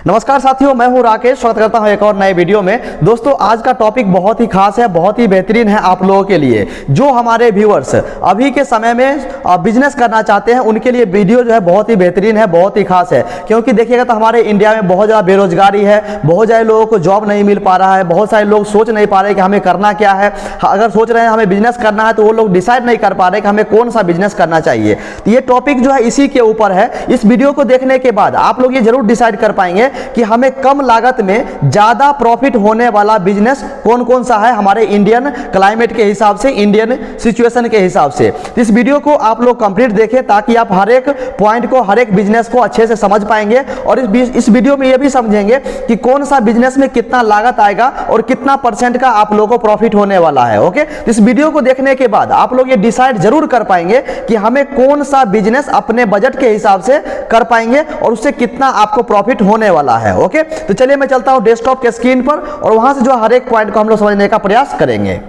नमस्कार साथियों, मैं हूं राकेश। स्वागत करता हूं एक और नए वीडियो में। दोस्तों, आज का टॉपिक बहुत ही खास है, बहुत ही बेहतरीन है आप लोगों के लिए। जो हमारे व्यूअर्स अभी के समय में बिजनेस करना चाहते हैं, उनके लिए वीडियो जो है बहुत ही बेहतरीन है, बहुत ही खास है। क्योंकि देखिएगा तो हमारे इंडिया में बहुत ज़्यादा बेरोजगारी है, बहुत सारे लोगों को जॉब नहीं मिल पा रहा है, बहुत सारे लोग सोच नहीं पा रहे कि हमें करना क्या है। अगर सोच रहे हैं हमें बिजनेस करना है तो वो लोग डिसाइड नहीं कर पा रहे कि हमें कौन सा बिजनेस करना चाहिए। तो ये टॉपिक जो है इसी के ऊपर है। इस वीडियो को देखने के बाद आप लोग ये जरूर डिसाइड कर पाएंगे कि हमें कम लागत में ज्यादा प्रॉफिट होने वाला बिजनेस कौन कौन सा है हमारे इंडियन क्लाइमेट के हिसाब से, इंडियन सिचुएशन के हिसाब से। इस वीडियो को आप लोग कंप्लीट देखें ताकि आप हर एक पॉइंट को, हर एक बिजनेस को अच्छे से समझ पाएंगे। और इस वीडियो में ये भी समझेंगे कि कौन सा बिजनेस में कितना लागत आएगा और कितना परसेंट का आप लोगों को प्रॉफिट होने वाला है। ओके, इस वीडियो को देखने के बाद आप लोग ये डिसाइड जरूर कर पाएंगे कि हमें कौन सा बिजनेस अपने बजट के हिसाब से कर पाएंगे और उससे कितना आपको प्रॉफिट होने वाला है। ओके, तो चलिए मैं चलता हूं डेस्कटॉप के स्क्रीन पर और वहां से जो हर एक पॉइंट को हम लोग समझने का प्रयास करेंगे।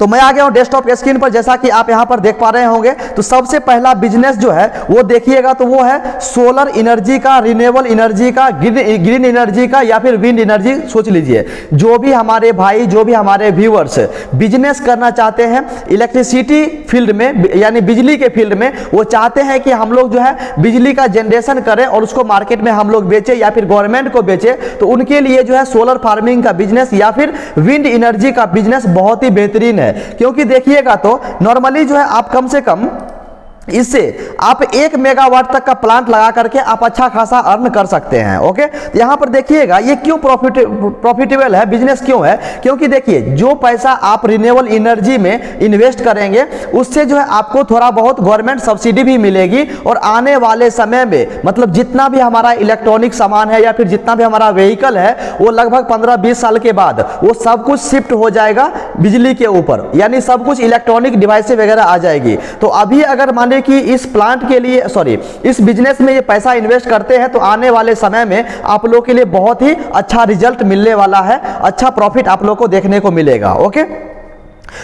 तो मैं आ गया हूं डेस्कटॉप के स्क्रीन पर। जैसा कि आप यहां पर देख पा रहे होंगे, तो सबसे पहला बिजनेस जो है वो देखिएगा तो वो है सोलर एनर्जी का, रिन्यूएबल एनर्जी का, ग्रीन एनर्जी का या फिर विंड एनर्जी। सोच लीजिए, जो भी हमारे भाई, जो भी हमारे व्यूअर्स बिजनेस करना चाहते हैं इलेक्ट्रिसिटी फील्ड में, यानी बिजली के फील्ड में, वो चाहते हैं कि हम लोग जो है बिजली का जनरेशन करें और उसको मार्केट में हम लोग बेचें या फिर गवर्नमेंट को बेचें, तो उनके लिए जो है सोलर फार्मिंग का बिजनेस या फिर विंड एनर्जी का बिजनेस बहुत ही बेहतरीन है। क्योंकि देखिएगा तो नॉर्मली जो है आप कम से कम इससे आप 1 मेगावाट तक का प्लांट लगा करके आप अच्छा खासा अर्न कर सकते हैं। ओके, तो यहां पर देखिएगा ये क्यों प्रॉफिटेबल है, बिजनेस क्यों है। क्योंकि देखिए, जो पैसा आप रिन्यूएबल एनर्जी में इन्वेस्ट करेंगे उससे जो है आपको थोड़ा बहुत गवर्नमेंट सब्सिडी भी मिलेगी और आने वाले समय में मतलब जितना भी हमारा इलेक्ट्रॉनिक सामान है या फिर जितना भी हमारा व्हीकल है वो लगभग 15-20 साल के बाद वो सब कुछ शिफ्ट हो जाएगा बिजली के ऊपर, यानी सब कुछ इलेक्ट्रॉनिक डिवाइस वगैरह आ जाएगी। तो अभी अगर माने कि इस प्लांट के लिए, इस बिजनेस में ये पैसा इन्वेस्ट करते हैं तो आने वाले समय में आप लोगों के लिए बहुत ही अच्छा रिजल्ट मिलने वाला है, अच्छा प्रॉफिट आप लोगों को देखने को मिलेगा। ओके,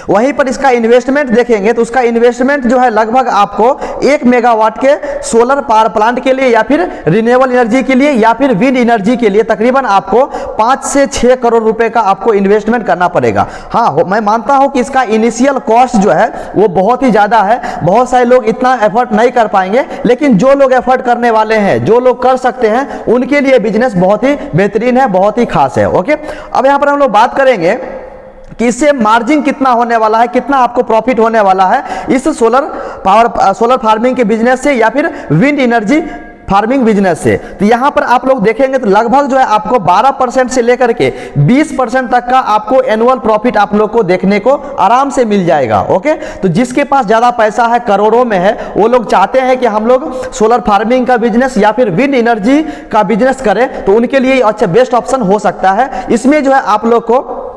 वहीं पर इसका इन्वेस्टमेंट देखेंगे तो उसका इन्वेस्टमेंट जो है लगभग आपको 1 मेगावाट के सोलर पावर प्लांट के लिए या फिर रिन्यूएबल एनर्जी के लिए या फिर विंड एनर्जी के लिए तकरीबन आपको 5 से 6 करोड़ रुपए का आपको इन्वेस्टमेंट करना पड़ेगा। हाँ, मैं मानता हूं कि इसका इनिशियल कॉस्ट जो है वो बहुत ही ज्यादा है, बहुत सारे लोग इतना एफर्ट नहीं कर पाएंगे, लेकिन जो लोग एफर्ट करने वाले हैं, जो लोग कर सकते हैं, उनके लिए बिजनेस बहुत ही बेहतरीन है, बहुत ही खास है। ओके, अब यहां पर हम लोग बात करेंगे कि इससे मार्जिन कितना होने वाला है, कितना आपको प्रॉफिट होने वाला है इस सोलर फार्मिंग के बिजनेस से या फिर विंड एनर्जी फार्मिंग बिजनेस से। तो यहां पर आप लोग देखेंगे तो लगभग जो है आपको 12% से लेकर के 20% तक का आपको एनुअल प्रॉफिट आप लोग को देखने को आराम से मिल जाएगा। ओके, तो जिसके पास ज्यादा पैसा है, करोड़ों में है, वो लोग चाहते हैं कि हम लोग सोलर फार्मिंग का बिजनेस या फिर विंड एनर्जी का बिजनेस करें, तो उनके लिए अच्छा बेस्ट ऑप्शन हो सकता है। इसमें जो है आप लोग को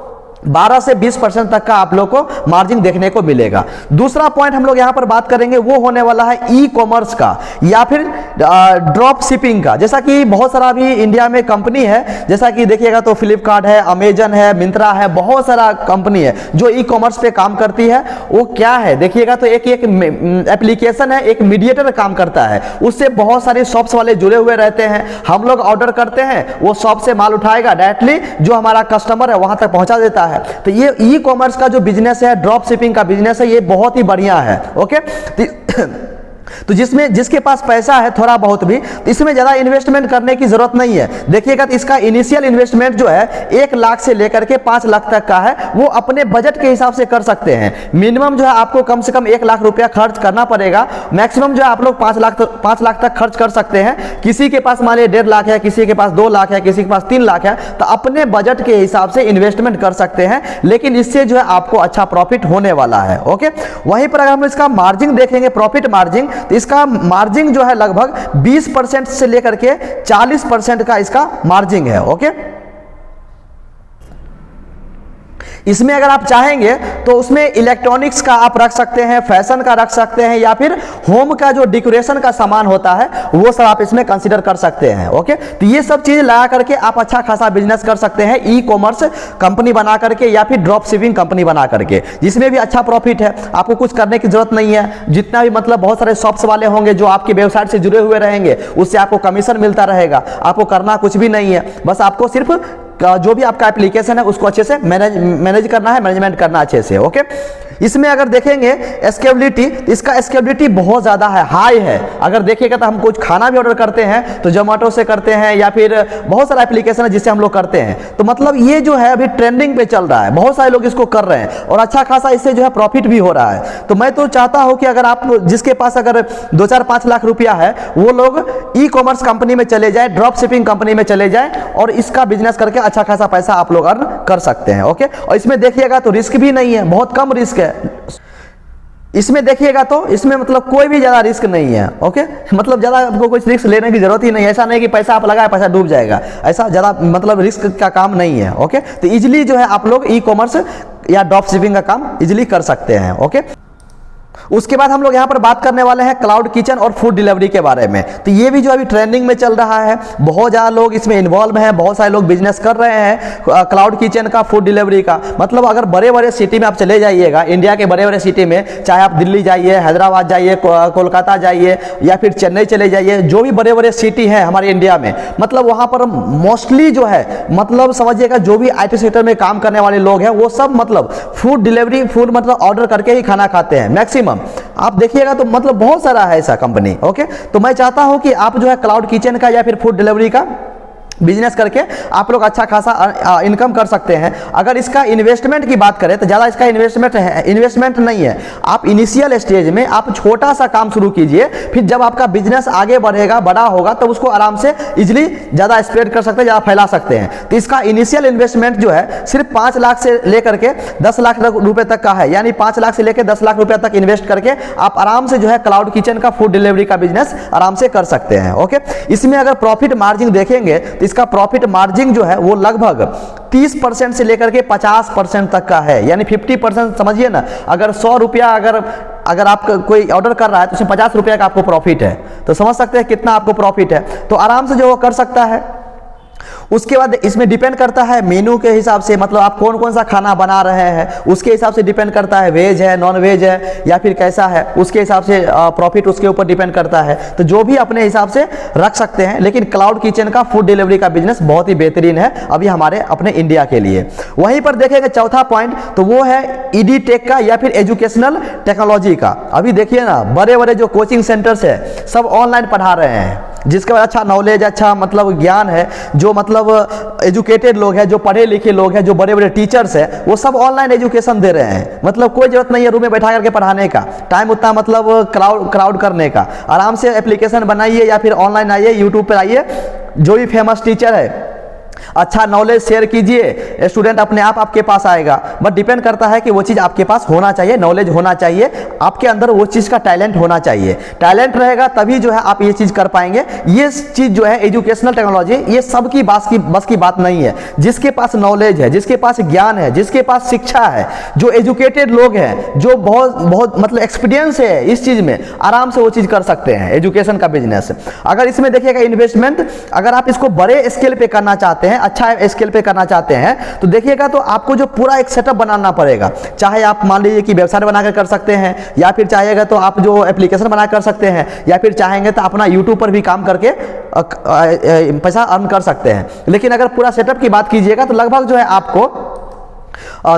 12 से 20% तक का आप लोग को मार्जिन देखने को मिलेगा। दूसरा पॉइंट हम लोग यहां पर बात करेंगे वो होने वाला है ई कॉमर्स का या फिर ड्रॉप शिपिंग का। जैसा कि बहुत सारा अभी इंडिया में कंपनी है, जैसा कि देखिएगा तो फ्लिपकार्ट है, अमेजन है, मिंत्रा है, बहुत सारा कंपनी है जो ई कॉमर्स पे काम करती है। वो क्या है देखिएगा तो एक एप्लीकेशन है, एक मीडिएटर काम करता है, उससे बहुत सारे शॉप्स वाले जुड़े हुए रहते हैं। हम लोग ऑर्डर करते हैं, वो शॉप से माल उठाएगा, डायरेक्टली जो हमारा कस्टमर है वहां तक पहुंचा देता है। तो ये ई कॉमर्स का जो बिजनेस है, ड्रॉप शिपिंग का बिजनेस है, ये बहुत ही बढ़िया है। ओके, तो जिसके पास पैसा है थोड़ा बहुत भी, इसमें ज्यादा इन्वेस्टमेंट करने की जरूरत नहीं है। देखिएगा तो इसका इनिशियल इन्वेस्टमेंट जो है 1 लाख से लेकर के 5 लाख तक का है, वो अपने बजट के हिसाब से कर सकते हैं। मिनिमम जो है आपको कम से कम 1 लाख रुपया खर्च करना पड़ेगा, मैक्सिमम जो है आप लोग 5 लाख तक खर्च कर सकते हैं। किसी के पास मान लीजिए 1.5 लाख है, किसी के पास 2 लाख है, किसी के पास 3 लाख है, तो अपने बजट के हिसाब से इन्वेस्टमेंट कर सकते हैं, लेकिन इससे जो है आपको अच्छा प्रॉफिट होने वाला है। ओके, वहीं पर अगर हम इसका मार्जिन देखेंगे, प्रॉफिट मार्जिन, तो इसका मार्जिन जो है लगभग 20% से लेकर के 40% का इसका मार्जिन है। ओके, इसमें अगर आप चाहेंगे तो उसमें इलेक्ट्रॉनिक्स का आप रख सकते हैं, फैशन का रख सकते हैं, या फिर होम का जो डेकोरेशन का सामान होता है वो सब आप इसमें कंसीडर कर सकते हैं। ओके, तो ये सब चीज लगा करके आप अच्छा खासा बिजनेस कर सकते हैं, ई कॉमर्स कंपनी बना करके या फिर ड्रॉप शिपिंग कंपनी बना करके, जिसमें भी अच्छा प्रॉफिट है। आपको कुछ करने की जरूरत नहीं है, जितना भी मतलब बहुत सारे शॉप्स वाले होंगे जो आपकी वेबसाइट से जुड़े हुए रहेंगे, उससे आपको कमीशन मिलता रहेगा। आपको करना कुछ भी नहीं है, बस आपको सिर्फ जो भी आपका एप्लीकेशन है उसको अच्छे से मैनेज करना है, मैनेजमेंट करना अच्छे से। ओके, इसमें अगर देखेंगे स्केलेबिलिटी, इसका स्केलेबिलिटी बहुत ज़्यादा है, हाई है। अगर देखिएगा तो हम कुछ खाना भी ऑर्डर करते हैं तो जोमेटो से करते हैं या फिर बहुत सारा एप्लीकेशन है जिससे हम लोग करते हैं, तो मतलब ये जो है अभी ट्रेंडिंग पे चल रहा है, बहुत सारे लोग इसको कर रहे हैं और अच्छा खासा इससे जो है प्रॉफिट भी हो रहा है। तो मैं तो चाहता हूँ कि अगर आप जिसके पास अगर 2-4-5 लाख रुपया है वो लोग ई कॉमर्स कंपनी में चले जाए, ड्रॉप शिपिंग कंपनी में चले जाए और इसका बिजनेस करके अच्छा खासा पैसा आप लोग अर्न कर सकते हैं। ओके, और इसमें देखिएगा तो रिस्क भी नहीं है, बहुत कम रिस्क है इसमें। देखिएगा तो इसमें मतलब कोई भी ज्यादा रिस्क नहीं है। ओके, मतलब ज्यादा आपको कुछ रिस्क लेने की जरूरत ही नहीं है। ऐसा नहीं कि पैसा आप लगाए पैसा डूब जाएगा, ऐसा ज्यादा मतलब रिस्क का काम नहीं है। ओके, तो इजीली जो है आप लोग ई कॉमर्स या ड्रॉप शिपिंग का काम इजीली कर सकते हैं। ओके, उसके बाद हम लोग यहाँ पर बात करने वाले हैं क्लाउड किचन और फूड डिलीवरी के बारे में। तो ये भी जो अभी ट्रेंडिंग में चल रहा है, बहुत ज़्यादा लोग इसमें इन्वॉल्व हैं, बहुत सारे लोग बिजनेस कर रहे हैं क्लाउड किचन का, फूड डिलीवरी का। मतलब अगर बड़े बड़े सिटी में आप चले जाइएगा, इंडिया के बड़े बड़े सिटी में, चाहे आप दिल्ली जाइए, हैदराबाद जाइए, कोलकाता जाइए या फिर चेन्नई चले जाइए, जो भी बड़े बड़े सिटी हैं हमारे इंडिया में, मतलब वहाँ पर मोस्टली जो है मतलब समझिएगा जो भी IT सेक्टर में काम करने वाले लोग हैं वो सब मतलब फूड डिलीवरी, फूड मतलब ऑर्डर करके ही खाना खाते हैं मैक्सिमम। आप देखिएगा तो मतलब बहुत सारा है ऐसा कंपनी। ओके, तो मैं चाहता हूं कि आप जो है क्लाउड किचन का या फिर फूड डिलीवरी का बिजनेस करके आप लोग अच्छा खासा इनकम कर सकते हैं। अगर इसका इन्वेस्टमेंट की बात करें तो ज़्यादा इसका इन्वेस्टमेंट नहीं है। आप इनिशियल स्टेज में आप छोटा सा काम शुरू कीजिए, फिर जब आपका बिजनेस आगे बढ़ेगा, बड़ा होगा, तो उसको आराम से इजीली ज़्यादा स्प्रेड कर सकते हैं, ज़्यादा फैला सकते हैं। तो इसका इनिशियल इन्वेस्टमेंट जो है सिर्फ 5 लाख से लेकर के 10 लाख रुपए तक का है, यानी 5 लाख से लेकर 10 लाख रुपए तक इन्वेस्ट करके आप आराम से जो है क्लाउड किचन का, फूड डिलीवरी का बिजनेस आराम से कर सकते हैं। ओके, इसमें अगर प्रॉफिट मार्जिन देखेंगे इसका प्रॉफिट मार्जिन जो है वो लगभग 30% से लेकर के 50% तक का है, यानी 50% समझिए ना। अगर 100 रुपया अगर आप कोई ऑर्डर कर रहा है तो उसमें 50 रुपया का आपको प्रॉफिट है, तो समझ सकते हैं कितना आपको प्रॉफिट है। तो आराम से जो वो कर सकता है। उसके बाद इसमें डिपेंड करता है मेनू के हिसाब से, मतलब आप कौन कौन सा खाना बना रहे हैं उसके हिसाब से डिपेंड करता है, वेज है, नॉन वेज है या फिर कैसा है, उसके हिसाब से प्रॉफिट उसके ऊपर डिपेंड करता है। तो जो भी अपने हिसाब से रख सकते हैं, लेकिन क्लाउड किचन का, फूड डिलीवरी का बिजनेस बहुत ही बेहतरीन है अभी हमारे अपने इंडिया के लिए। वहीं पर देखेंगे चौथा पॉइंट, तो वो है ईडी टेक का या फिर एजुकेशनल टेक्नोलॉजी का। अभी देखिए ना, बड़े बड़े जो कोचिंग सेंटर्स है सब ऑनलाइन पढ़ा रहे हैं, जिसके बाद अच्छा नॉलेज, अच्छा मतलब ज्ञान है, जो मतलब एजुकेटेड लोग हैं, जो पढ़े लिखे लोग हैं, जो बड़े बड़े टीचर्स हैं, वो सब ऑनलाइन एजुकेशन दे रहे हैं। मतलब कोई जरूरत नहीं है रूम में बैठा करके पढ़ाने का, टाइम उतना मतलब क्राउड करने का। आराम से एप्लीकेशन बनाइए या फिर ऑनलाइन आइए, यूट्यूब पर आइए, जो भी फेमस टीचर है अच्छा नॉलेज शेयर कीजिए, स्टूडेंट अपने आप आपके पास आएगा। बट डिपेंड करता है कि वो चीज़ आपके पास होना चाहिए, नॉलेज होना चाहिए, आपके अंदर वो चीज़ का टैलेंट होना चाहिए। टैलेंट रहेगा तभी जो है आप ये चीज़ कर पाएंगे। ये चीज़ जो है एजुकेशनल टेक्नोलॉजी, ये सबकी बस की बात नहीं है। जिसके पास नॉलेज है, जिसके पास ज्ञान है, जिसके पास शिक्षा है, जो एजुकेटेड लोग हैं, जो बहुत मतलब एक्सपीरियंस है इस चीज़ में, आराम से वो चीज़ कर सकते हैं एजुकेशन का बिजनेस। अगर इसमें देखिएगा इन्वेस्टमेंट, अगर आप इसको बड़े स्केल पे करना चाहते हैं, अच्छा स्केल पे करना चाहते हैं, तो देखिएगा तो आपको जो पूरा एक सेटअप बनाना पड़ेगा। चाहे आप मान लीजिए कि वेबसाइट बनाकर कर सकते हैं, या फिर चाहेगा तो आप जो एप्लीकेशन बना कर सकते हैं, या फिर चाहेंगे तो अपना यूट्यूब पर भी काम करके पैसा अर्न कर सकते हैं। लेकिन अगर पूरा सेटअप की बात कीजिएगा तो लगभग जो है आपको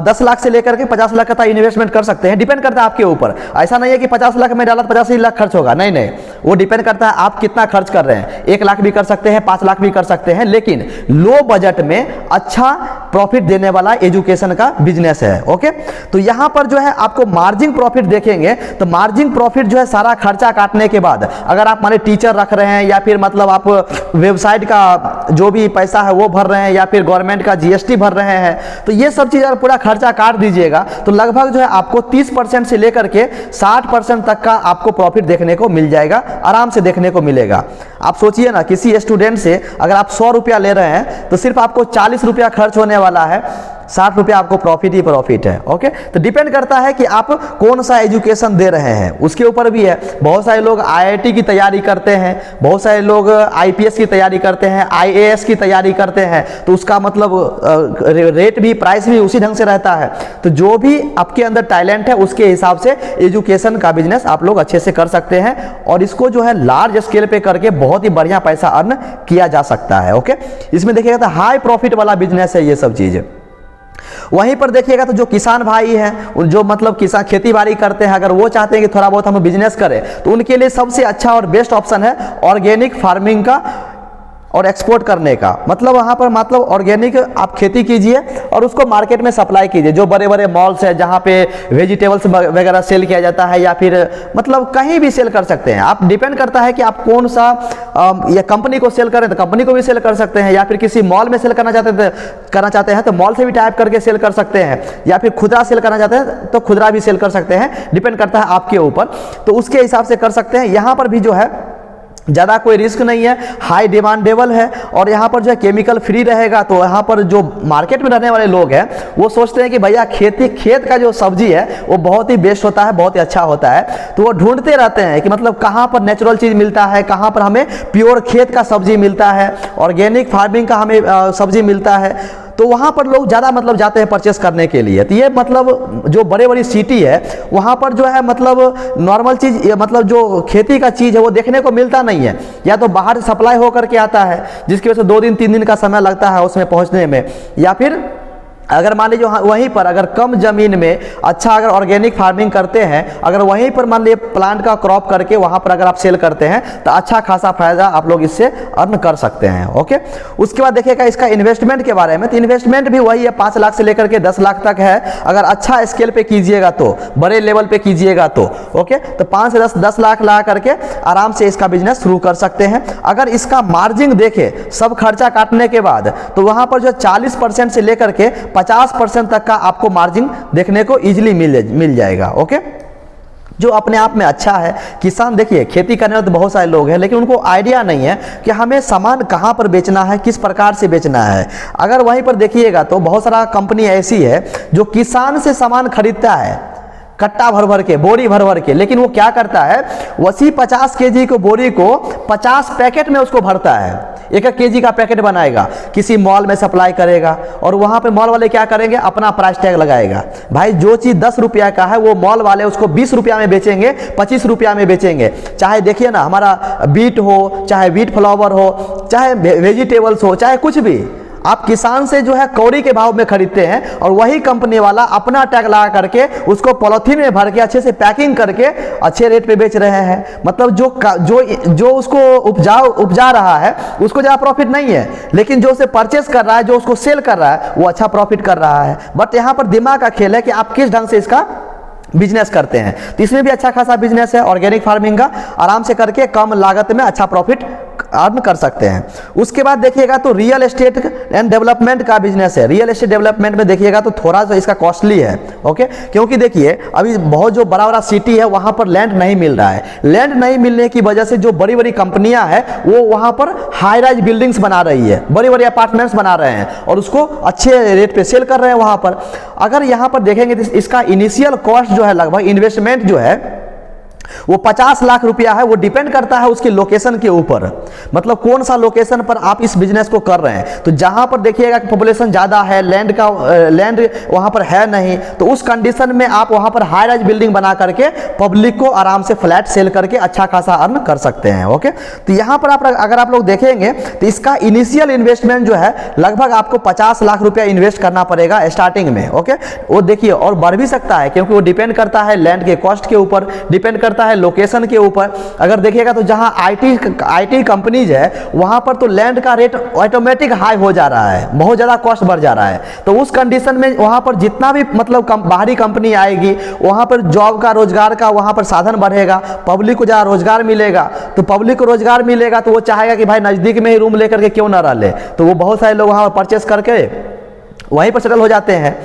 10 लाख से लेकर के 50 लाख का इन्वेस्टमेंट कर सकते हैं। डिपेंड करता है आपके ऊपर। ऐसा नहीं है कि 50 लाख में डाला तो 50 ही लाख खर्च होगा, नहीं नहीं, वो डिपेंड करता है आप कितना खर्च कर रहे हैं। 1 लाख भी कर सकते हैं, 5 लाख भी कर सकते हैं, लेकिन लो बजट में अच्छा प्रॉफिट देने वाला एजुकेशन का बिजनेस है। ओके, तो यहां पर जो है आपको मार्जिन प्रॉफिट देखेंगे तो मार्जिन प्रॉफिट जो है सारा खर्चा काटने के बाद, अगर आप माने टीचर रख रहे हैं या फिर मतलब आप वेबसाइट का जो भी पैसा है वो भर रहे हैं, या फिर गवर्नमेंट का GST भर रहे हैं, तो ये सब चीज़ अगर पूरा खर्चा काट दीजिएगा तो लगभग जो है आपको 30% से लेकर के 60% तक का आपको प्रॉफिट देखने को मिल जाएगा, आराम से देखने को मिलेगा। आप सोचिए ना, किसी स्टूडेंट से अगर आप 100 रुपया ले रहे हैं तो सिर्फ आपको 40 रुपया खर्च होने वाला है 60 रुपया आपको प्रॉफिट ही प्रॉफिट है। ओके, तो डिपेंड करता है कि आप कौन सा एजुकेशन दे रहे हैं, उसके ऊपर भी है। बहुत सारे लोग IIT की तैयारी करते हैं, बहुत सारे लोग IPS की तैयारी करते हैं, IAS की तैयारी करते हैं, तो उसका मतलब रेट भी, प्राइस भी उसी ढंग से रहता है। तो जो भी आपके अंदर टैलेंट है उसके हिसाब से एजुकेशन का बिजनेस आप लोग अच्छे से कर सकते हैं, और इसको जो है लार्ज स्केल पे करके बहुत ही बढ़िया पैसा अर्न किया जा सकता है। ओके, इसमें देखिएगा तो हाई प्रॉफिट वाला बिजनेस है ये सब चीज़। वहीं पर देखिएगा तो जो किसान भाई हैं, जो मतलब किसान खेती बाड़ी करते हैं, अगर वो चाहते हैं कि थोड़ा बहुत हम बिजनेस करें, तो उनके लिए सबसे अच्छा और बेस्ट ऑप्शन है ऑर्गेनिक फार्मिंग का और एक्सपोर्ट करने का। मतलब वहाँ पर मतलब ऑर्गेनिक आप खेती कीजिए और उसको मार्केट में सप्लाई कीजिए। जो बड़े बड़े मॉल्स है जहाँ पे वेजिटेबल्स वगैरह सेल किया जाता है, या फिर मतलब कहीं भी सेल कर सकते हैं आप। डिपेंड करता है कि आप कौन सा या कंपनी को सेल करें तो कंपनी को भी सेल कर सकते हैं, या फिर किसी मॉल में सेल करना चाहते हैं तो मॉल से भी टाइप करके सेल कर सकते हैं, या फिर खुदरा सेल करना चाहते हैं तो खुदरा भी सेल कर सकते हैं। डिपेंड करता है आपके ऊपर, तो उसके हिसाब से कर सकते हैं। यहाँ पर भी जो है ज़्यादा कोई रिस्क नहीं है, हाई डिमांडेबल है, और यहाँ पर जो है केमिकल फ्री रहेगा। तो यहाँ पर जो मार्केट में रहने वाले लोग हैं वो सोचते हैं कि भैया खेत का जो सब्जी है वो बहुत ही बेस्ट होता है, बहुत ही अच्छा होता है। तो वो ढूंढते रहते हैं कि मतलब कहाँ पर नेचुरल चीज़ मिलता है, कहाँ पर हमें प्योर खेत का सब्जी मिलता है, ऑर्गेनिक फार्मिंग का हमें सब्जी मिलता है। तो वहाँ पर लोग ज़्यादा मतलब जाते हैं परचेस करने के लिए। तो ये मतलब जो बड़े बड़ी सिटी है वहाँ पर जो है मतलब नॉर्मल चीज़, मतलब जो खेती का चीज़ है वो देखने को मिलता नहीं है, या तो बाहर से सप्लाई होकर के आता है जिसकी वजह से 2 दिन 3 दिन का समय लगता है उसमें पहुँचने में। या फिर अगर मान लीजिए वहीं पर अगर कम ज़मीन में अच्छा अगर ऑर्गेनिक फार्मिंग करते हैं, अगर वहीं पर मान लीजिए प्लांट का क्रॉप करके वहाँ पर अगर आप सेल करते हैं तो अच्छा खासा फायदा आप लोग इससे अर्न कर सकते हैं। ओके, उसके बाद देखिएगा इसका इन्वेस्टमेंट के बारे में। तो इन्वेस्टमेंट भी वही है, 5 लाख से लेकर के 10 लाख तक है। अगर अच्छा स्केल पे कीजिएगा तो, बड़े लेवल पे कीजिएगा तो ओके, तो 5 से 10 लाख ला करके आराम से इसका बिजनेस शुरू कर सकते हैं। अगर इसका मार्जिन देखें सब खर्चा काटने के बाद, तो वहाँ पर जो 40% से लेकर के 50% तक का आपको मार्जिन देखने को इजीली मिल जाएगा। ओके, जो अपने आप में अच्छा है। किसान देखिए खेती करने वाले तो बहुत सारे लोग हैं, लेकिन उनको आइडिया नहीं है कि हमें सामान कहाँ पर बेचना है, किस प्रकार से बेचना है। अगर वहीं पर देखिएगा तो बहुत सारा कंपनी ऐसी है जो किसान से सामान खरीदता है, कट्टा भर भर के, बोरी भर भर के, लेकिन वो क्या करता है, वही 50 केजी को बोरी को 50 पैकेट में उसको भरता है, 1 केजी का पैकेट बनाएगा, किसी मॉल में सप्लाई करेगा, और वहाँ पे मॉल वाले क्या करेंगे, अपना प्राइस टैग लगाएगा। भाई जो चीज़ 10 रुपया का है वो मॉल वाले उसको 20 रुपया में बेचेंगे, 25 रुपया में बेचेंगे। चाहे देखिए ना, हमारा बीट हो, चाहे व्हीट फ्लावर हो, चाहे वेजिटेबल्स हो, चाहे कुछ भी, आप किसान से जो है कौड़ी के भाव में खरीदते हैं, और वही कंपनी वाला अपना टैग लगा करके उसको पॉलिथीन में भर के अच्छे से पैकिंग करके अच्छे रेट पे बेच रहे हैं। मतलब जो उसको उपजा रहा है उसको ज़्यादा प्रॉफिट नहीं है, लेकिन जो उसे परचेस कर रहा है, जो उसको सेल कर रहा है, वो अच्छा प्रॉफिट कर रहा है। बट यहाँ पर दिमाग का खेल है कि आप किस ढंग से इसका बिजनेस करते हैं। तो इसमें भी अच्छा खासा बिजनेस है ऑर्गेनिक फार्मिंग का, आराम से करके कम लागत में अच्छा प्रॉफिट अर्न कर सकते हैं। उसके बाद देखिएगा तो रियल एस्टेट एंड डेवलपमेंट का बिजनेस है। रियल एस्टेट डेवलपमेंट में देखिएगा तो थोड़ा सा इसका कॉस्टली है। ओके, क्योंकि देखिए अभी बहुत जो बड़ा बड़ा सिटी है वहाँ पर लैंड नहीं मिल रहा है। लैंड नहीं मिलने की वजह से जो बड़ी बड़ी कंपनियां हैं वो वहाँ पर हाई राइज बिल्डिंग्स बना रही है, बड़ी बड़ी अपार्टमेंट्स बना रहे हैं, और उसको अच्छे रेट पे सेल कर रहे हैं वहाँ पर। अगर यहाँ पर देखेंगे तो इसका इनिशियल कॉस्ट जो है, लगभग इन्वेस्टमेंट जो है वो 50 लाख रुपया है। वो डिपेंड करता है उसकी लोकेशन के ऊपर, मतलब कौन सा लोकेशन पर आप इस बिजनेस को कर रहे हैं। तो जहां पर देखिएगा कि पॉपुलेशन ज़्यादा है, लैंड वहां पर है नहीं, तो उस कंडीशन में आप वहां पर हाई राइज बिल्डिंग बना करके पब्लिक को आराम से फ्लैट सेल करके अच्छा खासा अर्न कर सकते हैं। ओके, तो यहाँ पर अगर आप लोग देखेंगे तो इसका इनिशियल इन्वेस्टमेंट जो है लगभग आपको 50 लाख रुपया इन्वेस्ट करना पड़ेगा स्टार्टिंग में। ओके, वो देखिए और बढ़ भी सकता है, क्योंकि वो डिपेंड करता है लैंड के कॉस्ट के ऊपर, डिपेंड करता है लोकेशन के ऊपर। अगर देखिएगा तो जहां आईटी कंपनीज है वहां पर तो लैंड का रेट ऑटोमेटिक हाई हो जा रहा है, बहुत ज्यादा कॉस्ट बढ़ जा रहा है। तो उस कंडीशन में वहां पर जितना भी मतलब बाहरी कंपनी आएगी वहां पर जॉब का, रोजगार का वहां पर साधन बढ़ेगा, पब्लिक को ज्यादा रोजगार मिलेगा। तो पब्लिक को रोजगार मिलेगा तो वो चाहेगा कि भाई नजदीक में ही रूम लेकर के क्यों ना रह ले, तो वो बहुत सारे लोग वहां परचेस करके वहीं पर सेटल हो जाते हैं।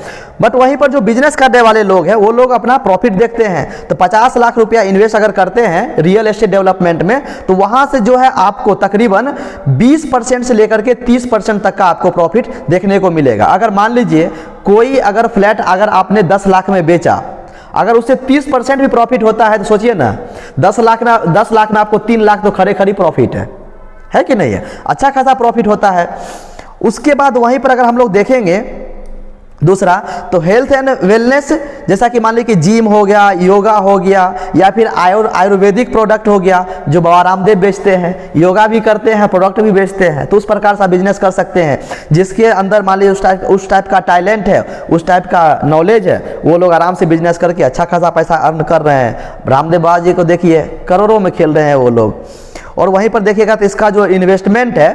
बट वहीं पर जो बिजनेस करने वाले लोग हैं वो लोग अपना प्रॉफिट देखते हैं। तो 50 लाख रुपया इन्वेस्ट अगर करते हैं रियल एस्टेट डेवलपमेंट में, तो वहां से जो है आपको तकरीबन 20% से लेकर के 30% तक का आपको प्रॉफिट देखने को मिलेगा। अगर मान लीजिए कोई अगर फ्लैट अगर आपने 10 लाख में बेचा, अगर उससे 30% भी प्रॉफिट होता है तो सोचिए ना, 10 लाख में आपको 3 लाख तो खड़े खड़ी प्रॉफिट है कि नहीं है, अच्छा खासा प्रॉफिट होता है। उसके बाद वहीं पर अगर हम लोग देखेंगे दूसरा, तो हेल्थ एंड वेलनेस, जैसा कि मान लीजिए कि जिम हो गया, योगा हो गया, या फिर आयुर्वेदिक प्रोडक्ट हो गया जो बाबा रामदेव बेचते हैं, योगा भी करते हैं, प्रोडक्ट भी बेचते हैं, तो उस प्रकार का बिजनेस कर सकते हैं। जिसके अंदर मान लीजिए उस टाइप का टैलेंट है, उस टाइप का नॉलेज है, वो लोग आराम से बिजनेस करके अच्छा खासा पैसा अर्न कर रहे हैं। रामदेव बाबा जी को देखिए, करोड़ों में खेल रहे हैं वो लोग। और वहीं पर देखिएगा तो इसका जो इन्वेस्टमेंट है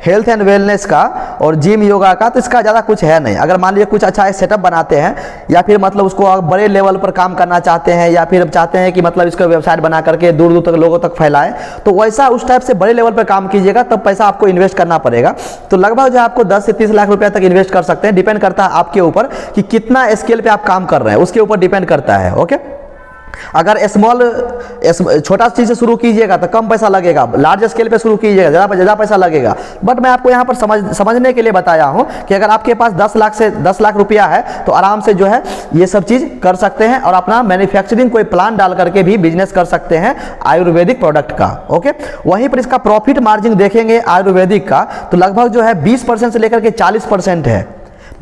हेल्थ एंड वेलनेस का और जिम योगा का, तो इसका ज़्यादा कुछ है नहीं। अगर मान लीजिए कुछ अच्छा सेटअप बनाते हैं, या फिर मतलब उसको बड़े लेवल पर काम करना चाहते हैं, या फिर चाहते हैं कि मतलब इसका वेबसाइट बना करके दूर दूर तक लोगों तक फैलाएं, तो वैसा उस टाइप से बड़े लेवल पर काम कीजिएगा, तब पैसा आपको इन्वेस्ट करना पड़ेगा। तो लगभग जो आपको 10 से 30 लाख रुपये तक इन्वेस्ट कर सकते हैं। डिपेंड करता है आपके ऊपर कि कितना स्केल पर आप काम कर रहे हैं, उसके ऊपर डिपेंड करता है। ओके, अगर छोटा चीज से शुरू कीजिएगा तो कम पैसा लगेगा, लार्ज स्केल पे शुरू कीजिएगा ज़्यादा पैसा लगेगा। बट मैं आपको यहाँ पर समझने के लिए बताया हूँ कि अगर आपके पास 10 लाख रुपया है तो आराम से जो है ये सब चीज़ कर सकते हैं, और अपना मैन्युफैक्चरिंग कोई प्लान डाल करके भी बिजनेस कर सकते हैं आयुर्वेदिक प्रोडक्ट का। ओके, वहीं पर इसका प्रॉफिट मार्जिन देखेंगे आयुर्वेदिक का, तो लगभग जो है 20% से लेकर के 40% है,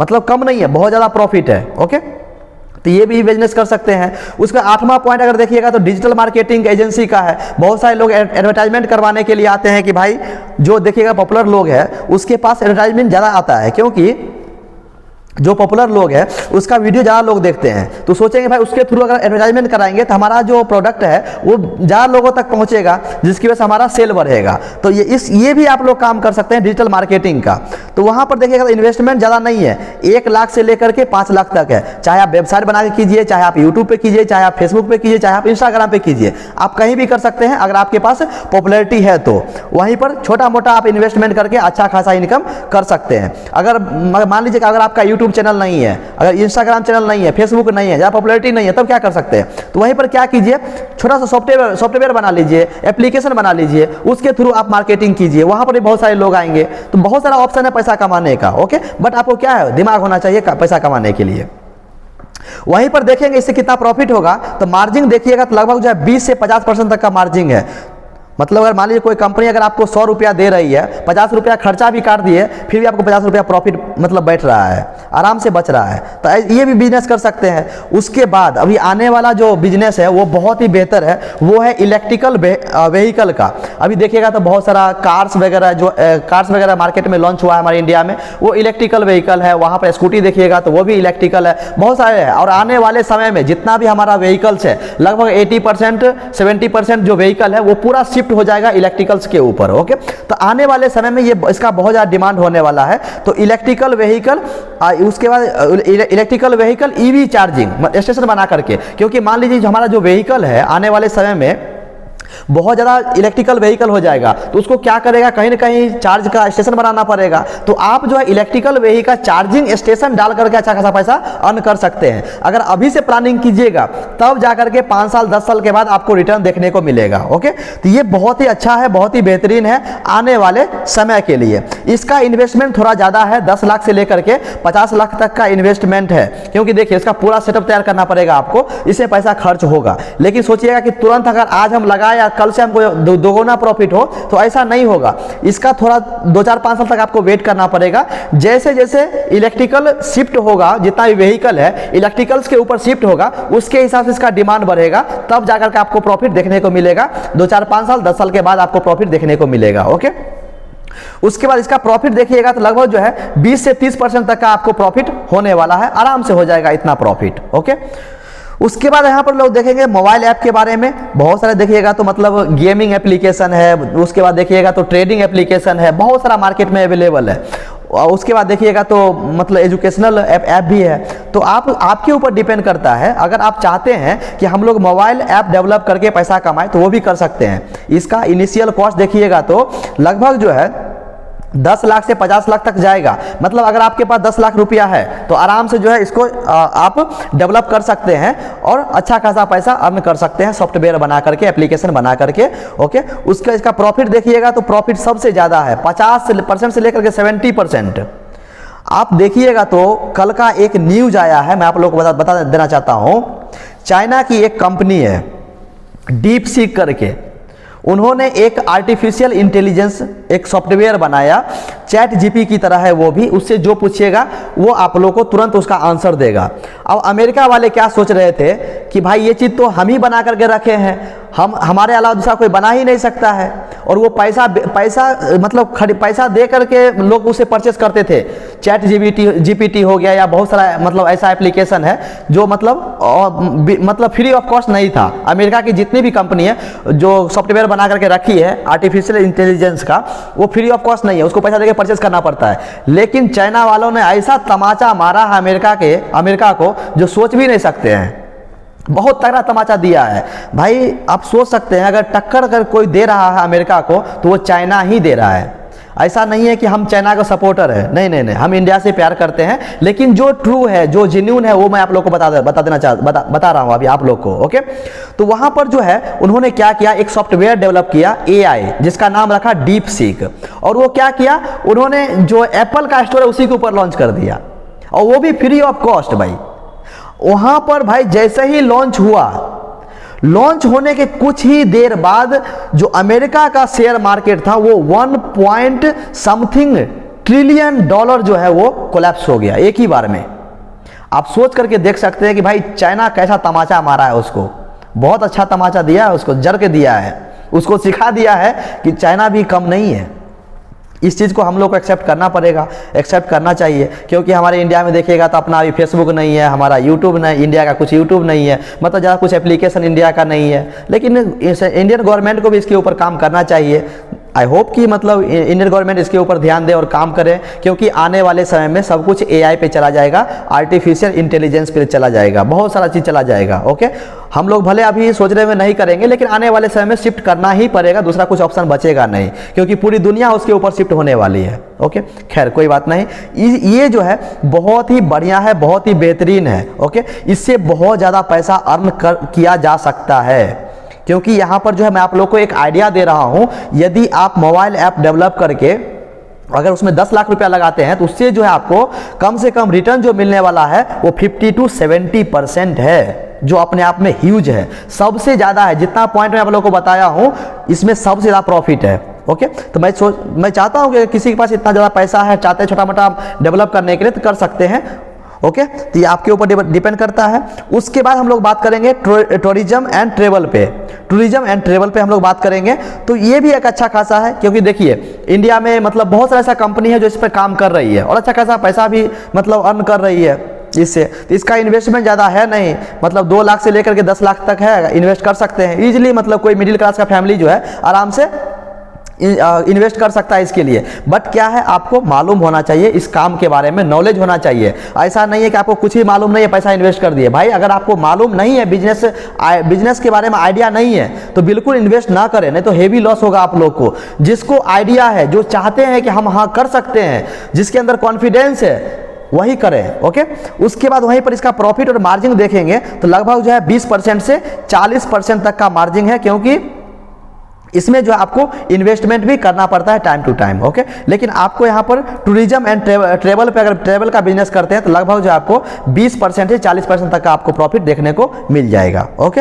मतलब कम नहीं है, बहुत ज़्यादा प्रॉफिट है। ओके, तो ये भी बिजनेस कर सकते हैं। उसका 8वां पॉइंट अगर देखिएगा तो डिजिटल मार्केटिंग एजेंसी का है। बहुत सारे लोग एडवर्टाइजमेंट करवाने के लिए आते हैं कि भाई जो देखिएगा पॉपुलर लोग हैं उसके पास एडवर्टाइजमेंट ज़्यादा आता है, क्योंकि जो पॉपुलर लोग हैं उसका वीडियो ज़्यादा लोग देखते हैं, तो सोचेंगे भाई उसके थ्रू अगर एडवर्टाइजमेंट कराएंगे तो हमारा जो प्रोडक्ट है वो ज़्यादा लोगों तक पहुंचेगा, जिसकी वजह से हमारा सेल बढ़ेगा। तो ये भी आप लोग काम कर सकते हैं डिजिटल मार्केटिंग का। तो वहाँ पर देखिएगा तो इन्वेस्टमेंट ज़्यादा नहीं है, 1 लाख से लेकर के 5 लाख तक है। चाहे आप वेबसाइट बना के कीजिए, चाहे आप यूट्यूब पे कीजिए, चाहे आप फेसबुक पे कीजिए, चाहे आप इंस्टाग्राम पे कीजिए, आप कहीं भी कर सकते हैं अगर आपके पास पॉपुलैरिटी है तो। वहीं पर छोटा मोटा आप इन्वेस्टमेंट करके अच्छा खासा इनकम कर सकते हैं। अगर मान लीजिए अगर आपका यूट्यूब चैनल नहीं है, अगर इंस्टाग्राम चैनल नहीं है, फेसबुक नहीं है, ज़्यादा पॉपुलैरिटी नहीं है, तब क्या कर सकते हैं? तो वहीं पर क्या कीजिए, छोटा सा सॉफ्टवेयर बना लीजिए, एप्लीकेशन बना लीजिए, उसके थ्रू आप मार्केटिंग कीजिए, वहां पर भी बहुत सारे लोग आएंगे। तो बहुत सारा ऑप्शन है पैसा कमाने का। ओके, बट आपको क्या है, दिमाग होना चाहिए पैसा कमाने के लिए। वहीं पर देखेंगे इससे कितना प्रॉफिट होगा, तो मार्जिन देखिएगा तो लगभग जो है 20 से 50% तक का मार्जिन है। मतलब अगर मान लीजिए कोई कंपनी अगर आपको 100 रुपया दे रही है, 50 रुपया खर्चा भी काट दिए, फिर भी आपको 50 रुपया प्रॉफिट मतलब बैठ रहा है, आराम से बच रहा है, तो ये भी बिजनेस कर सकते हैं। उसके बाद अभी आने वाला जो बिजनेस है वो बहुत ही बेहतर है, वो है इलेक्ट्रिकल व्हीकल का। अभी देखिएगा तो बहुत सारा कार्स वगैरह मार्केट में लॉन्च हुआ है हमारे इंडिया में, वो इलेक्ट्रिकल व्हीकल है। वहाँ पर स्कूटी देखिएगा तो वो भी इलेक्ट्रिकल है, बहुत सारे हैं। और आने वाले समय में जितना भी हमारा व्हीकल्स है, लगभग 80% 70% जो व्हीकल है वो पूरा शिफ्ट हो जाएगा इलेक्ट्रिकल्स के ऊपर। ओके, तो आने वाले समय में ये इसका बहुत ज़्यादा डिमांड होने वाला है। तो इलेक्ट्रिकल व्हीकल, उसके बाद electrical vehicle EV charging station बना करके, क्योंकि मान लीजिए हमारा जो व्हीकल है आने वाले समय में बहुत ज़्यादा इलेक्ट्रिकल व्हीकल हो जाएगा, तो उसको क्या करेगा, कहीं ना कहीं चार्ज का स्टेशन बनाना पड़ेगा। तो आप जो है इलेक्ट्रिकल व्हीकल चार्जिंग स्टेशन डाल करके अच्छा खासा पैसा अर्न कर सकते हैं। अगर अभी से प्लानिंग कीजिएगा तब जाकर के 5 साल 10 साल के बाद आपको रिटर्न देखने को मिलेगा। ओके, तो ये बहुत ही अच्छा है, बहुत ही बेहतरीन है आने वाले समय के लिए। इसका इन्वेस्टमेंट थोड़ा ज़्यादा है, 10 लाख से लेकर के 50 लाख तक का इन्वेस्टमेंट है, क्योंकि देखिए इसका पूरा सेटअप तैयार करना पड़ेगा आपको, इससे पैसा खर्च होगा। लेकिन सोचिएगा कि तुरंत अगर आज हम लगाए या कल से हमको दोगुना प्रॉफिट हो, तो ऐसा नहीं होगा। इसका थोड़ा 2-4-5 साल तक आपको वेट करना पड़ेगा। जैसे जैसे इलेक्ट्रिकल शिफ्ट होगा, जितना भी व्हीकल है इलेक्ट्रिकल्स के ऊपर शिफ्ट होगा, उसके हिसाब से इसका डिमांड बढ़ेगा, तब जाकर के आपको प्रॉफिट देखने को मिलेगा। 2-4-5 साल 10 साल के बाद आपको प्रॉफिट देखने को मिलेगा। ओके, उसके बाद इसका प्रॉफिट देखिएगा तो लगभग जो है 20 से 30% तक का आपको प्रॉफिट होने वाला है, आराम से हो जाएगा इतना प्रॉफिट। ओके, उसके बाद यहाँ पर लोग देखेंगे मोबाइल ऐप के बारे में, बहुत सारे देखिएगा तो मतलब गेमिंग एप्लीकेशन है, उसके बाद देखिएगा तो ट्रेडिंग एप्लीकेशन है, बहुत सारा मार्केट में अवेलेबल है। और उसके बाद देखिएगा तो मतलब एजुकेशनल ऐप भी है। तो आपके ऊपर डिपेंड करता है, अगर आप चाहते हैं कि हम लोग मोबाइल ऐप डेवलप करके पैसा कमाएं तो वो भी कर सकते हैं। इसका इनिशियल कॉस्ट देखिएगा तो लगभग जो है 10 लाख से 50 लाख तक जाएगा। मतलब अगर आपके पास 10 लाख रुपया है तो आराम से जो है इसको आप डेवलप कर सकते हैं और अच्छा खासा पैसा अर्न कर सकते हैं सॉफ्टवेयर बना करके, एप्लीकेशन बना करके। ओके, उसका इसका प्रॉफिट देखिएगा तो प्रॉफिट सबसे ज़्यादा है, 50% से लेकर के 70%। आप देखिएगा तो कल का एक न्यूज आया है, मैं आप लोगों को बता देना चाहता हूं। चाइना की एक कंपनी है डीप सीक करके, उन्होंने एक आर्टिफिशियल इंटेलिजेंस एक सॉफ्टवेयर बनाया, चैट जीपी की तरह है वो भी, उससे जो पूछिएगा वो आप लोगों को तुरंत उसका आंसर देगा। अब अमेरिका वाले क्या सोच रहे थे कि भाई ये चीज़ तो हम ही बना करके रखे हैं, हमारे अलावा दूसरा कोई बना ही नहीं सकता है, और वो पैसा मतलब पैसा दे करके लोग उसे परचेस करते थे। चैट जीपीटी हो गया या बहुत सारा मतलब ऐसा एप्लीकेशन है जो मतलब फ्री ऑफ कॉस्ट नहीं था। अमेरिका की जितनी भी कंपनी है जो सॉफ्टवेयर बना करके रखी है आर्टिफिशियल इंटेलिजेंस का, वो फ्री ऑफ कॉस्ट नहीं है, उसको पैसा देके परचेस करना पड़ता है। लेकिन चाइना वालों ने ऐसा तमाचा मारा है अमेरिका को जो सोच भी नहीं सकते हैं, बहुत तगड़ा तमाचा दिया है भाई। आप सोच सकते हैं अगर टक्कर अगर कोई दे रहा है अमेरिका को तो वो चाइना ही दे रहा है। ऐसा नहीं है कि हम चाइना का सपोर्टर है, नहीं, हम इंडिया से प्यार करते हैं, लेकिन जो ट्रू है जो जेन्युइन है वो मैं आप लोग को बता रहा हूं अभी आप लोग को। ओके, तो वहां पर जो है उन्होंने क्या किया, एक सॉफ्टवेयर डेवलप किया AI जिसका नाम रखा डीप सीक, और वो क्या किया, उन्होंने जो एप्पल का स्टोर है उसी के ऊपर लॉन्च कर दिया, और वो भी फ्री ऑफ कॉस्ट भाई। वहां पर भाई जैसे ही लॉन्च हुआ, लॉन्च होने के कुछ ही देर बाद जो अमेरिका का शेयर मार्केट था वो 1 ट्रिलियन डॉलर जो है वो कोलैप्स हो गया एक ही बार में। आप सोच करके देख सकते हैं कि भाई चाइना कैसा तमाचा मारा है उसको, बहुत अच्छा तमाचा दिया है उसको, जर के दिया है, उसको सिखा दिया है कि चाइना भी कम नहीं है। इस चीज़ को हम लोग को एक्सेप्ट करना पड़ेगा, एक्सेप्ट करना चाहिए, क्योंकि हमारे इंडिया में देखिएगा तो अपना अभी फेसबुक नहीं है, हमारा यूट्यूब नहीं, इंडिया का कुछ यूट्यूब नहीं है, मतलब ज़्यादा कुछ एप्लीकेशन इंडिया का नहीं है। लेकिन इंडियन गवर्नमेंट को भी इसके ऊपर काम करना चाहिए। आई होप कि मतलब इंडियन गवर्नमेंट इसके ऊपर ध्यान दे और काम करे, क्योंकि आने वाले समय में सब कुछ AI पे चला जाएगा, आर्टिफिशियल इंटेलिजेंस पे चला जाएगा, बहुत सारा चीज़ चला जाएगा। ओके, हम लोग भले अभी सोच रहे में नहीं करेंगे, लेकिन आने वाले समय में शिफ्ट करना ही पड़ेगा, दूसरा कुछ ऑप्शन बचेगा नहीं, क्योंकि पूरी दुनिया उसके ऊपर शिफ्ट होने वाली है। ओके, खैर कोई बात नहीं, ये जो है बहुत ही बढ़िया है, बहुत ही बेहतरीन है। ओके, इससे बहुत ज़्यादा पैसा अर्न किया जा सकता है, क्योंकि यहाँ पर जो है मैं आप लोग को एक आइडिया दे रहा हूँ। यदि आप मोबाइल ऐप डेवलप करके अगर उसमें 10 लाख रुपया लगाते हैं तो उससे जो है आपको कम से कम रिटर्न जो मिलने वाला है वो 50 से 70% है, जो अपने आप में ह्यूज है, सबसे ज़्यादा है। जितना पॉइंट मैं आप लोगों को बताया हूँ इसमें सबसे ज़्यादा प्रॉफिट है। ओके, तो मैं चाहता हूँ कि किसी के पास इतना ज़्यादा पैसा है, चाहते हैं छोटा मोटा डेवलप करने के लिए, तो कर सकते हैं। ओके, तो ये आपके ऊपर डिपेंड करता है। उसके बाद हम लोग बात करेंगे टूरिज्म एंड ट्रेवल पे। टूरिज्म एंड ट्रेवल पे हम लोग बात करेंगे, तो ये भी एक अच्छा खासा है, क्योंकि देखिए इंडिया में मतलब बहुत सारा ऐसा कंपनी है जो इस पर काम कर रही है और अच्छा खासा पैसा भी मतलब अर्न कर रही है इससे। तो इसका इन्वेस्टमेंट ज़्यादा है नहीं, मतलब 2 लाख से लेकर के 10 लाख तक है, इन्वेस्ट कर सकते हैं ईजिली। मतलब कोई मिडिल क्लास का फैमिली जो है आराम से इन्वेस्ट कर सकता है इसके लिए। बट क्या है, आपको मालूम होना चाहिए, इस काम के बारे में नॉलेज होना चाहिए। ऐसा नहीं है कि आपको कुछ ही मालूम नहीं है पैसा इन्वेस्ट कर दिए। भाई अगर आपको मालूम नहीं है, बिजनेस के बारे में आइडिया नहीं है, तो बिल्कुल इन्वेस्ट ना करें, नहीं तो हेवी लॉस होगा आप लोग को। जिसको आइडिया है, जो चाहते हैं कि हम हाँ कर सकते हैं, जिसके अंदर कॉन्फिडेंस है, वही करें। ओके, उसके बाद वहीं पर इसका प्रॉफिट और मार्जिन देखेंगे तो लगभग जो है 20% से 40% तक का मार्जिन है, क्योंकि इसमें जो आपको इन्वेस्टमेंट भी करना पड़ता है टाइम टू टाइम। ओके, लेकिन आपको यहाँ पर टूरिज्म एंड ट्रेवल पे अगर ट्रेवल का बिजनेस करते हैं तो लगभग जो आपको 20% से 40% तक का आपको प्रॉफिट देखने को मिल जाएगा। ओके,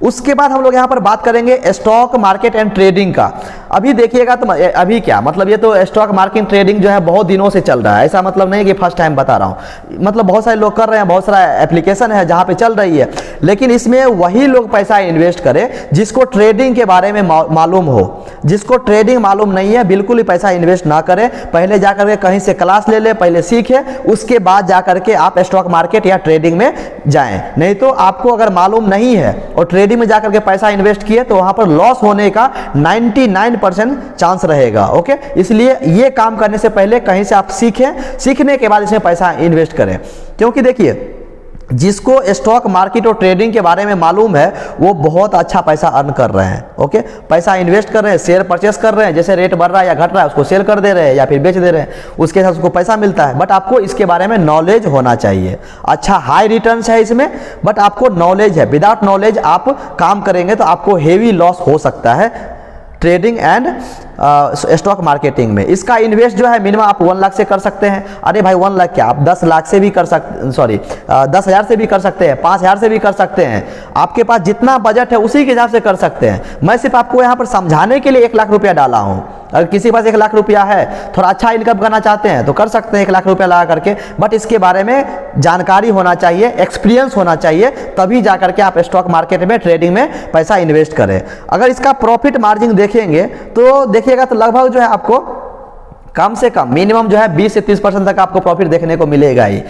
उसके बाद हम लोग यहाँ पर बात करेंगे स्टॉक मार्केट एंड ट्रेडिंग का। अभी देखिएगा तो अभी क्या मतलब, ये तो स्टॉक मार्केट ट्रेडिंग जो है बहुत दिनों से चल रहा है, ऐसा मतलब नहीं कि फर्स्ट टाइम बता रहा हूँ। मतलब बहुत सारे लोग कर रहे हैं, बहुत सारा एप्लीकेशन है जहाँ पे चल रही है, लेकिन इसमें वही लोग पैसा इन्वेस्ट करें जिसको ट्रेडिंग के बारे में मालूम हो। जिसको ट्रेडिंग मालूम नहीं है बिल्कुल ही पैसा इन्वेस्ट ना करें, पहले जाकर के कहीं से क्लास ले ले, पहले सीखे, उसके बाद जाकर के आप स्टॉक मार्केट या ट्रेडिंग में जाएं। नहीं तो आपको अगर मालूम नहीं है और ट्रेडिंग में जाकर के पैसा इन्वेस्ट किए तो वहां पर लॉस होने का 99% चांस रहेगा। ओके, इसलिए ये काम करने से पहले कहीं से आप सीखें, सीखने के बाद इसमें पैसा इन्वेस्ट करें। क्योंकि देखिए जिसको स्टॉक मार्केट और ट्रेडिंग के बारे में मालूम है वो बहुत अच्छा पैसा अर्न कर रहे हैं। ओके, पैसा इन्वेस्ट कर रहे हैं, शेयर परचेस कर रहे हैं, जैसे रेट बढ़ रहा है या घट रहा है उसको सेल कर दे रहे हैं या फिर बेच दे रहे हैं, उसके साथ उसको पैसा मिलता है। बट आपको इसके बारे में नॉलेज होना चाहिए। अच्छा हाई रिटर्न्स है इसमें, बट आपको नॉलेज है। विदाउट नॉलेज आप काम करेंगे तो आपको हेवी लॉस हो सकता है ट्रेडिंग एंड स्टॉक मार्केटिंग में। इसका इन्वेस्ट जो है मिनिमम आप 1 लाख से कर सकते हैं। अरे भाई 1 लाख क्या, आप 10 लाख से भी कर सकते, सॉरी 10,000 से भी कर सकते हैं, 5,000 से भी कर सकते हैं। आपके पास जितना बजट है उसी के हिसाब से कर सकते हैं। मैं सिर्फ आपको यहाँ पर समझाने के लिए 1 लाख रुपया डाला हूँ। अगर किसी के पास 1 लाख रुपया है, थोड़ा अच्छा इनकम करना चाहते हैं तो कर सकते हैं 1 लाख रुपया लगा करके, बट इसके बारे में जानकारी होना चाहिए, एक्सपीरियंस होना चाहिए, तभी जा करके आप स्टॉक मार्केट में, ट्रेडिंग में पैसा इन्वेस्ट करें। अगर इसका प्रॉफिट मार्जिन देखेंगे तो देखिएगा तो लगभग जो है आपको कम से कम मिनिमम जो है 20 से 30% तक आपको प्रॉफिट देखने को मिलेगा ही,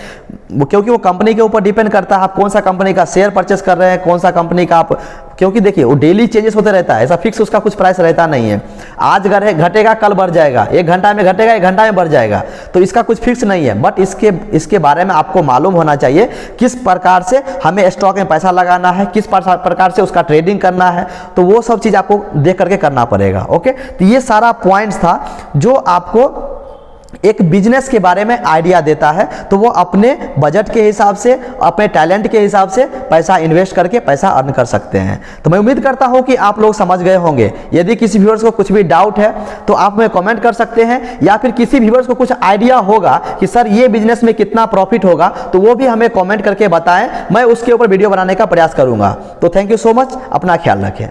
क्योंकि वो कंपनी के ऊपर डिपेंड करता है आप कौन सा कंपनी का शेयर परचेस कर रहे हैं, कौन सा कंपनी का आप, क्योंकि देखिए वो डेली चेंजेस होते रहता है, ऐसा फिक्स उसका कुछ प्राइस रहता नहीं है। आज घटेगा कल बढ़ जाएगा, 1 घंटा में घटेगा 1 घंटा में बढ़ जाएगा, तो इसका कुछ फिक्स नहीं है। बट इसके बारे में आपको मालूम होना चाहिए किस प्रकार से हमें स्टॉक में पैसा लगाना है, किस प्रकार से उसका ट्रेडिंग करना है, तो वो सब चीज़ आपको देख करके करना पड़ेगा। ओके, तो ये सारा पॉइंट्स था जो आपको एक बिजनेस के बारे में आइडिया देता है, तो वो अपने बजट के हिसाब से, अपने टैलेंट के हिसाब से पैसा इन्वेस्ट करके पैसा अर्न कर सकते हैं। तो मैं उम्मीद करता हूं कि आप लोग समझ गए होंगे। यदि किसी व्यूअर्स को कुछ भी डाउट है तो आप हमें कमेंट कर सकते हैं, या फिर किसी व्यूअर्स को कुछ आइडिया होगा कि सर ये बिजनेस में कितना प्रॉफिट होगा, तो वो भी हमें कमेंट करके बताएं, मैं उसके ऊपर वीडियो बनाने का प्रयास करूंगा। तो थैंक यू सो मच, अपना ख्याल रखें।